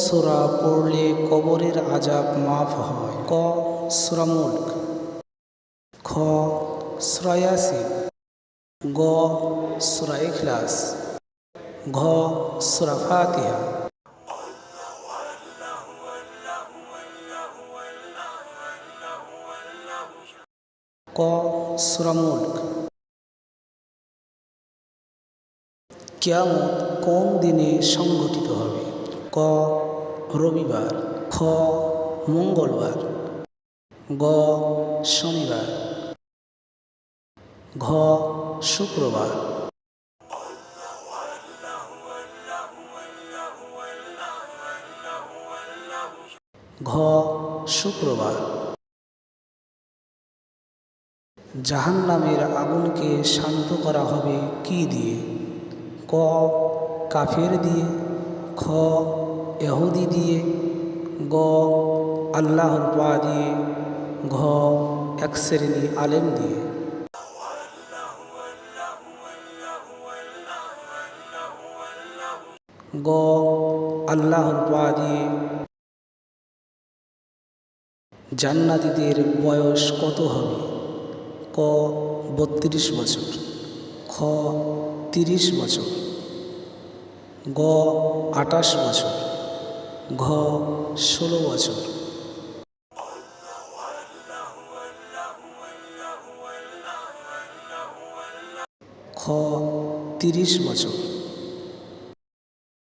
সূরা পড়লে কবরের আযাব মাফ হয়? ক সূরা মুলক, খ সূরা ইয়াসিন, গ সূরা ইখলাস, ঘ সূরা ফাতিহা। ক সূরা মুলক। কিয়ামত কোন দিনে সংঘটিত হবে? ক রবিবার, খ মঙ্গলবার, গ শনিবার, ঘ শুক্রবার। ঘ শুক্রবার। জাহান্নামের আগুনকে শান্ত করা হবে কি দিয়ে? ক কাফের দিয়ে, খ ইহুদি দিয়ে, গ আল্লাহর পা দিয়ে, ঘ এক শ্রেণী আলেম দিয়ে। গ আল্লাহর পা দিয়ে। জান্নাতীদের বয়স কত হবে? ক 32 বছর, খ 30 বছর, গ 28 বছর, ঘ 16 বছর। খ 30 বছর।